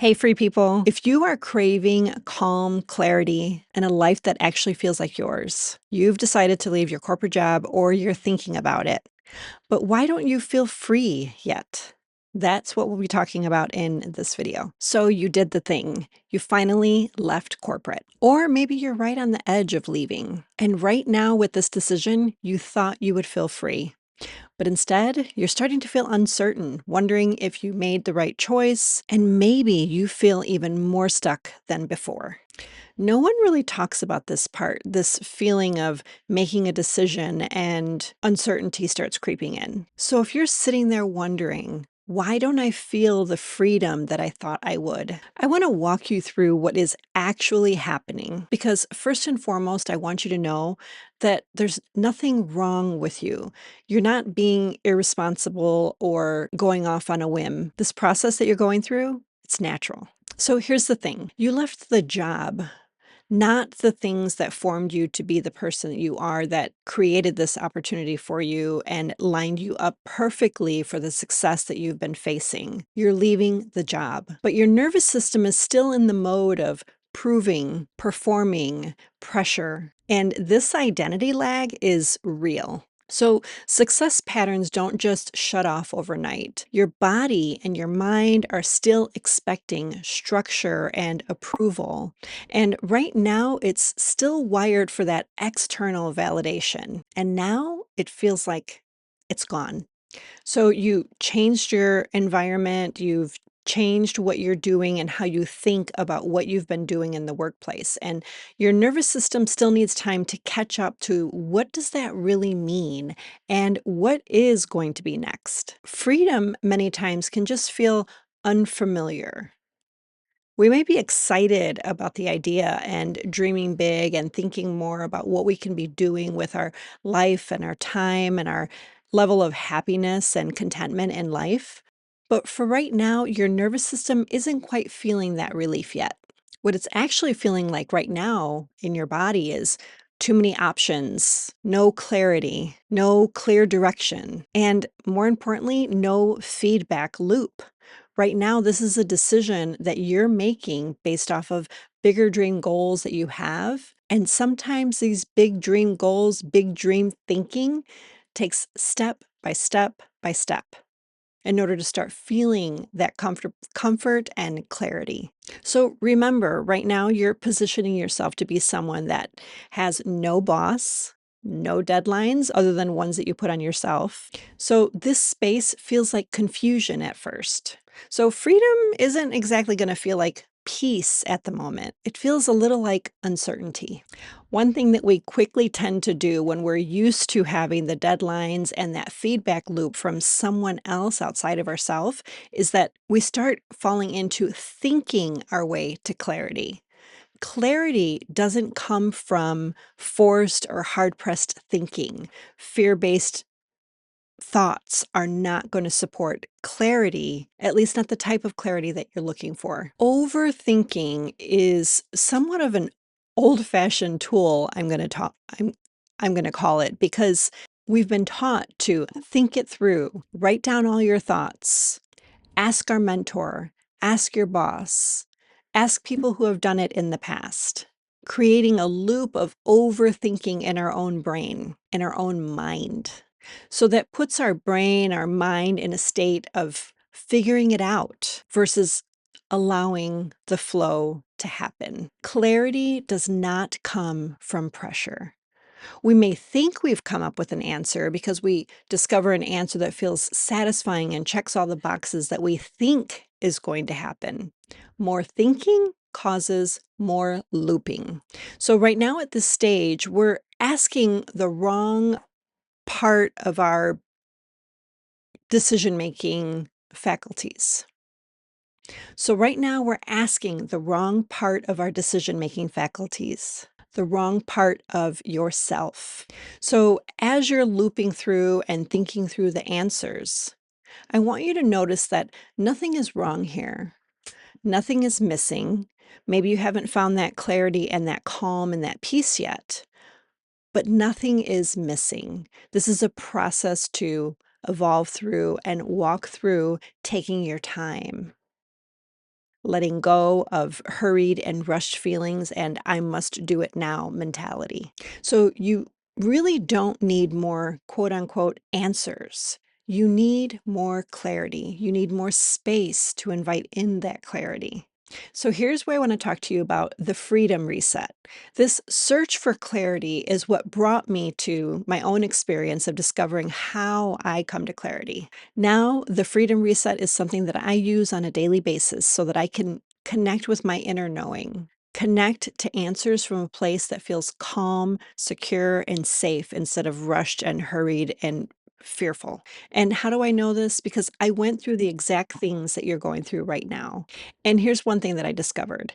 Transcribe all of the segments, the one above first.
Hey, free people. If you are craving calm, clarity, and a life that actually feels like yours, you've decided to leave your corporate job or you're thinking about it. But why don't you feel free yet? That's what we'll be talking about in this video. So you did the thing. You finally left corporate. Or maybe you're right on the edge of leaving. And right now with this decision, you thought you would feel free. But instead, you're starting to feel uncertain, wondering if you made the right choice, and maybe you feel even more stuck than before. No one really talks about this part, this feeling of making a decision and uncertainty starts creeping in. So if you're sitting there wondering, why don't I feel the freedom that I thought I would? I want to walk you through what is actually happening because, first and foremost, I want you to know that there's nothing wrong with you. You're not being irresponsible or going off on a whim. This process that you're going through, it's natural. So here's the thing, you left the job, not the things that formed you to be the person that you are, that created this opportunity for you and lined you up perfectly for the success that you've been facing. You're leaving the job, but your nervous system is still in the mode of proving, performing, pressure. And this identity lag is real. So success patterns don't just shut off overnight. Your body and your mind are still expecting structure and approval. And right now, it's still wired for that external validation. And now it feels like it's gone. So you changed your environment, you've changed what you're doing and how you think about what you've been doing in the workplace. And your nervous system still needs time to catch up to what does that really mean and what is going to be next. Freedom many times can just feel unfamiliar. We may be excited about the idea and dreaming big and thinking more about what we can be doing with our life and our time and our level of happiness and contentment in life. But for right now, your nervous system isn't quite feeling that relief yet. What it's actually feeling like right now in your body is too many options, no clarity, no clear direction, and more importantly, no feedback loop. Right now, this is a decision that you're making based off of bigger dream goals that you have. And sometimes these big dream goals, big dream thinking takes step by step by step in order to start feeling that comfort and clarity. So remember, right now you're positioning yourself to be someone that has no boss, no deadlines other than ones that you put on yourself. So this space feels like confusion at first. So freedom isn't exactly going to feel like peace at the moment. It feels a little like uncertainty. One thing that we quickly tend to do when we're used to having the deadlines and that feedback loop from someone else outside of ourselves is that we start falling into thinking our way to clarity. Clarity doesn't come from forced or hard pressed thinking. Fear based thoughts are not going to support clarity, at least not the type of clarity that you're looking for. Overthinking is somewhat of an old-fashioned tool, I'm going to call it, because we've been taught to think it through, write down all your thoughts, ask our mentor, ask your boss, ask people who have done it in the past, creating a loop of overthinking in our own brain, in our own mind. So that puts our brain, our mind in a state of figuring it out versus allowing the flow to happen. Clarity does not come from pressure. We may think we've come up with an answer because we discover an answer that feels satisfying and checks all the boxes that we think is going to happen. More thinking causes more looping. So right now at this stage, we're asking the wrong part of our decision-making faculties. So right now we're asking the wrong part of our decision-making faculties, the wrong part of yourself. So as you're looping through and thinking through the answers, I want you to notice that nothing is wrong here. Nothing is missing. Maybe you haven't found that clarity and that calm and that peace yet, but nothing is missing. This is a process to evolve through and walk through, taking your time. letting go of hurried and rushed feelings and I must do it now mentality. So you really don't need more quote unquote answers. You need more clarity. You need more space to invite in that clarity. So here's where I want to talk to you about the freedom reset. This search for clarity is what brought me to my own experience of discovering how I come to clarity. Now, the freedom reset is something that I use on a daily basis so that I can connect with my inner knowing, connect to answers from a place that feels calm, secure, and safe instead of rushed and hurried and fearful. And how do I know this? Because I went through the exact things that you're going through right now. And here's one thing that I discovered.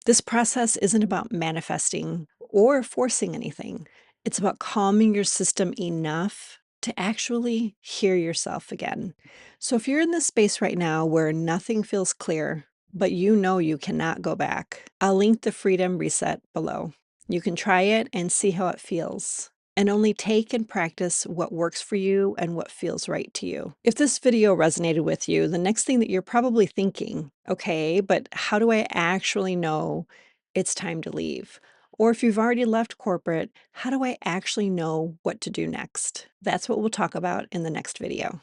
This process isn't about manifesting or forcing anything. It's about calming your system enough to actually hear yourself again. So if you're in this space right now where nothing feels clear, but you know you cannot go back, I'll link the Freedom Reset below. You can try it and see how it feels. And only take and practice what works for you and what feels right to you. If this video resonated with you, the next thing that you're probably thinking, okay, but how do I actually know it's time to leave? Or if you've already left corporate, how do I actually know what to do next? That's what we'll talk about in the next video.